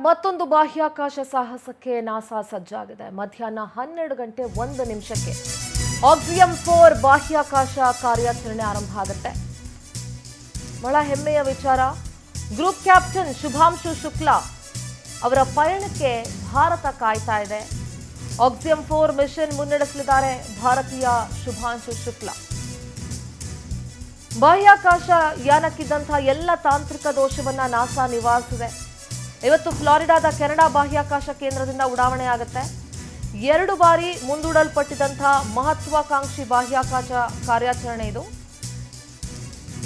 ಮತ್ತೊಂದು ಬಾಹ್ಯಾಕಾಶ ಸಾಹಸಕ್ಕೆ ನಾಸಾ ಸಜ್ಜಾಗಿದೆ. ಮಧ್ಯಾಹ್ನ 12:01 ಆಕ್ಸಿಯಂ 4 ಬಾಹ್ಯಾಕಾಶ ಕಾರ್ಯಾಚರಣೆ ಆರಂಭ ಆಗುತ್ತೆ. ಬಹಳ ಹೆಮ್ಮೆಯ ವಿಚಾರ. ಗ್ರೂಪ್ ಕ್ಯಾಪ್ಟನ್ ಶುಭಾಂಶು ಶುಕ್ಲಾ ಅವರ ಪಯಣಕ್ಕೆ ಭಾರತ ಕಾಯ್ತಾ ಇದೆ. ಆಕ್ಸಿಯಂ 4 ಮಿಷನ್ ಮುನ್ನಡೆಸಲಿದ್ದಾರೆ ಭಾರತೀಯ ಶುಭಾಂಶು ಶುಕ್ಲಾ. ಬಾಹ್ಯಾಕಾಶ ಯಾನಕ್ಕಿದ್ದಂತಹ ಎಲ್ಲ ತಾಂತ್ರಿಕ ದೋಷವನ್ನ ನಾಸಾ ನಿವಾರಿಸಿದೆ. ಇವತ್ತು ಫ್ಲಾರಿಡಾದ ಕೆನಡಾ ಬಾಹ್ಯಾಕಾಶ ಕೇಂದ್ರದಿಂದ ಉಡಾವಣೆ ಆಗುತ್ತೆ. 2 ಬಾರಿ ಮುಂದೂಡಲ್ಪಟ್ಟಿದ್ದಂತಹ ಮಹತ್ವಾಕಾಂಕ್ಷಿ ಬಾಹ್ಯಾಕಾಶ ಕಾರ್ಯಾಚರಣೆ ಇದು.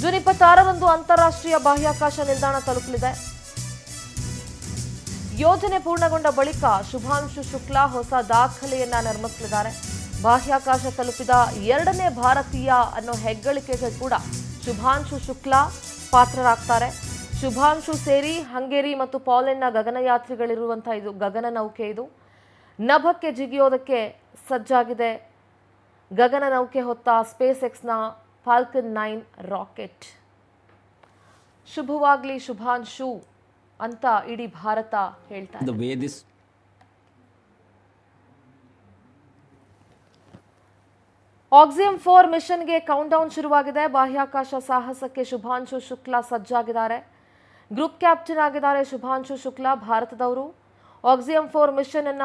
ಜೂನ್ 26ರಂದು ಅಂತಾರಾಷ್ಟ್ರೀಯ ಬಾಹ್ಯಾಕಾಶ ನಿಲ್ದಾಣ ತಲುಪಲಿದೆ. ಯೋಜನೆ ಪೂರ್ಣಗೊಂಡ ಬಳಿಕ ಶುಭಾಂಶು ಶುಕ್ಲಾ ಹೊಸ ದಾಖಲೆಯನ್ನ ನಿರ್ಮಿಸಲಿದ್ದಾರೆ. ಬಾಹ್ಯಾಕಾಶ ತಲುಪಿದ 2ನೇ ಭಾರತೀಯ ಅನ್ನೋ ಹೆಗ್ಗಳಿಕೆಗೆ ಕೂಡ ಶುಭಾಂಶು ಶುಕ್ಲಾ ಪಾತ್ರರಾಗ್ತಾರೆ. ಶುಭಾಂಶು ಸೇರಿ ಹಂಗೇರಿ ಮತ್ತು ಪೋಲೆಂಡ್ನ ಗಗನಯಾತ್ರಿಗಳಿರುವಂತಹ ಇದು ಗಗನನೌಕೆ. ಇದು ನಭಕ್ಕೆ ಜಿಗಿಯೋದಕ್ಕೆ ಸಜ್ಜಾಗಿದೆ. ಗಗನನೌಕೆ ಹೊತ್ತ ಸ್ಪೇಸ್ ಎಕ್ಸ್ನ ಫಾಲ್ಕನ್ 9 ರಾಕೆಟ್. ಶುಭವಾಗ್ಲಿ ಶುಭಾಂಶು ಅಂತ ಇಡೀ ಭಾರತ ಹೇಳ್ತಾ ಇದೆ. ಆಕ್ಸಿಯಂ 4 ಮಿಷನ್ಗೆ ಕೌಂಟ್ ಡೌನ್ ಶುರುವಾಗಿದೆ. ಬಾಹ್ಯಾಕಾಶ ಸಾಹಸಕ್ಕೆ ಶುಭಾಂಶು ಶುಕ್ಲಾ ಸಜ್ಜಾಗಿದ್ದಾರೆ. ಗ್ರೂಪ್ ಕ್ಯಾಪ್ಟನ್ ಆಗಿದ್ದಾರೆ ಶುಭಾಂಶು ಶುಕ್ಲಾ, ಭಾರತದವರು. ಆಕ್ಸಿಯಂ 4 ಮಿಷನ್ ಅನ್ನ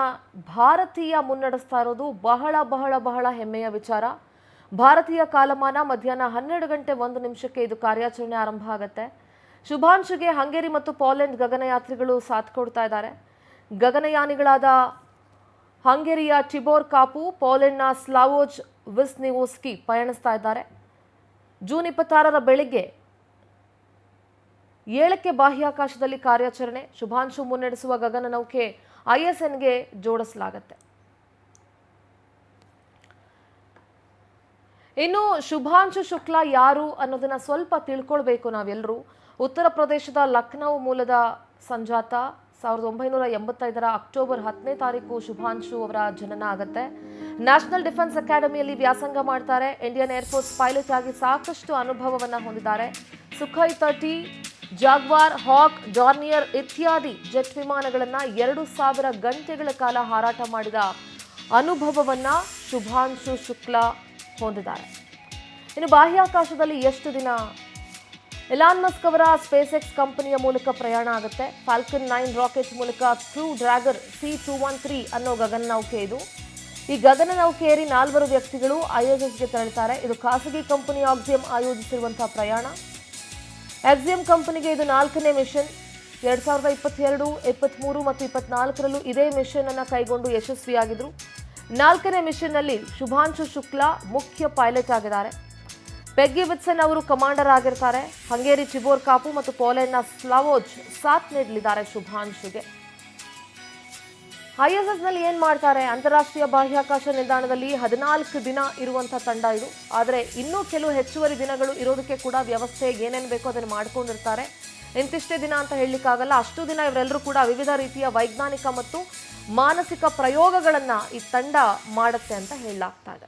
ಭಾರತೀಯ ಮುನ್ನಡೆಸ್ತಾ ಇರೋದು ಬಹಳ ಬಹಳ ಬಹಳ ಹೆಮ್ಮೆಯ ವಿಚಾರ. ಭಾರತೀಯ ಕಾಲಮಾನ ಮಧ್ಯಾಹ್ನ 12:01 ಇದು ಕಾರ್ಯಾಚರಣೆ ಆರಂಭ ಆಗುತ್ತೆ. ಶುಭಾಂಶುಗೆ ಹಂಗೇರಿ ಮತ್ತು ಪೋಲೆಂಡ್ ಗಗನಯಾತ್ರಿಗಳು ಸಾಥ್ ಕೊಡ್ತಾ ಇದ್ದಾರೆ. ಗಗನಯಾನಿಗಳಾದ ಹಂಗೇರಿಯ ಟಿಬೋರ್ ಕಾಪು, ಪೋಲೆಂಡ್ನ ಸ್ಲಾವೋಜ್ ವಿಸ್ನಿವೋಸ್ಕಿ ಪಯಣಿಸ್ತಾ ಇದ್ದಾರೆ. ಜೂನ್ 26ರ ಬೆಳಿಗ್ಗೆ 7ಕ್ಕೆ ಬಾಹ್ಯಾಕಾಶದಲ್ಲಿ ಕಾರ್ಯಾಚರಣೆ. ಶುಭಾಂಶು ಮುನ್ನಡೆಸುವ ಗಗನನೌಕೆ ISNಗೆ ಜೋಡಿಸಲಾಗುತ್ತೆ. ಇನ್ನು ಶುಭಾಂಶು ಶುಕ್ಲಾ ಯಾರು ಅನ್ನೋದನ್ನ ಸ್ವಲ್ಪ ತಿಳ್ಕೊಳ್ಬೇಕು ನಾವೆಲ್ಲರೂ. ಉತ್ತರ ಪ್ರದೇಶದ ಲಖನೌ ಮೂಲದ ಸಂಜಾತ. 1985ರ ಅಕ್ಟೋಬರ್ 10ನೇ ತಾರೀಕು ಶುಭಾಂಶು ಅವರ ಜನನ ಆಗುತ್ತೆ. ನ್ಯಾಷನಲ್ ಡಿಫೆನ್ಸ್ ಅಕಾಡೆಮಿಯಲ್ಲಿ ವ್ಯಾಸಂಗ ಮಾಡ್ತಾರೆ. ಇಂಡಿಯನ್ ಏರ್ಫೋರ್ಸ್ ಪೈಲಟ್ ಆಗಿ ಸಾಕಷ್ಟು ಅನುಭವವನ್ನ ಹೊಂದಿದ್ದಾರೆ. ಸುಖಾಯ್ 30, ಜಾಗ್ವಾರ್, ಹಾಕ್, ಡಾರ್ನಿಯರ್ ಇತ್ಯಾದಿ ಜೆಟ್ ವಿಮಾನಗಳನ್ನ 2000 ಗಂಟೆಗಳ ಕಾಲ ಹಾರಾಟ ಮಾಡಿದ ಅನುಭವವನ್ನ ಶುಭಾಂಶು ಶುಕ್ಲಾ ಹೊಂದಿದ್ದಾರೆ. ಇನ್ನು ಬಾಹ್ಯಾಕಾಶದಲ್ಲಿ ಎಷ್ಟು ದಿನ? ಎಲಾನ್ ಮಸ್ಕ್ ಅವರ ಸ್ಪೇಸ್ ಎಕ್ಸ್ ಕಂಪನಿಯ ಮೂಲಕ ಪ್ರಯಾಣ ಆಗುತ್ತೆ. ಫಾಲ್ಕನ್ 9 ರಾಕೆಟ್ ಮೂಲಕ ಕ್ರೂ ಡ್ರ್ಯಾಗರ್ C213 ಅನ್ನೋ ಗಗನನೌಕೆ ಇದು. ಈ ಗಗನನೌಕೆಯೇರಿ 4 ವ್ಯಕ್ತಿಗಳು ISSಗೆ ತೆರಳುತ್ತಾರೆ. ಇದು ಖಾಸಗಿ ಕಂಪನಿ ಆಕ್ಸಿಯಂ ಆಯೋಜಿಸಿರುವಂತಹ ಪ್ರಯಾಣ. ಆಕ್ಸಿಯಂ ಕಂಪನಿಗೆ ಇದು 4ನೇ ಮಿಷನ್. 2022, 23 ಮತ್ತು 24ರಲ್ಲೂ ಇದೇ ಮಿಷನ್ ಅನ್ನು ಕೈಗೊಂಡು ಯಶಸ್ವಿಯಾಗಿದ್ರು. 4ನೇ ಮಿಷನ್ನಲ್ಲಿ ಶುಭಾಂಶು ಶುಕ್ಲಾ ಮುಖ್ಯ ಪೈಲಟ್ ಆಗಿದ್ದಾರೆ. ಪೆಗ್ಗಿ ವಿಟ್ಸನ್ ಅವರು ಕಮಾಂಡರ್ ಆಗಿರ್ತಾರೆ. ಹಂಗೇರಿ ಟಿಬೋರ್ ಕಾಪು ಮತ್ತು ಪೋಲೆಂಡ್ನ ಸ್ಲಾವೋಜ್ ಸಾಥ್ ನೀಡಲಿದ್ದಾರೆ ಶುಭಾಂಶುಗೆ. ISSನಲ್ಲಿ ಏನ್ ಮಾಡ್ತಾರೆ? ಅಂತಾರಾಷ್ಟ್ರೀಯ ಬಾಹ್ಯಾಕಾಶ ನಿಲ್ದಾಣದಲ್ಲಿ 14 ದಿನ ಇರುವಂತಹ ತಂಡ ಇದು. ಆದರೆ ಇನ್ನೂ ಕೆಲವು ಹೆಚ್ಚುವರಿ ದಿನಗಳು ಇರೋದಕ್ಕೆ ಕೂಡ ವ್ಯವಸ್ಥೆ ಏನೇನು ಬೇಕೋ ಅದನ್ನು ಮಾಡ್ಕೊಂಡಿರ್ತಾರೆ. ಇಂತಿಷ್ಟೇ ದಿನ ಅಂತ ಹೇಳಲಿಕ್ಕಾಗಲ್ಲ. ಅಷ್ಟು ದಿನ ಇವರೆಲ್ಲರೂ ಕೂಡ ವಿವಿಧ ರೀತಿಯ ವೈಜ್ಞಾನಿಕ ಮತ್ತು ಮಾನಸಿಕ ಪ್ರಯೋಗಗಳನ್ನ ಈ ತಂಡ ಮಾಡುತ್ತೆ ಅಂತ ಹೇಳಲಾಗ್ತಾ ಇದೆ.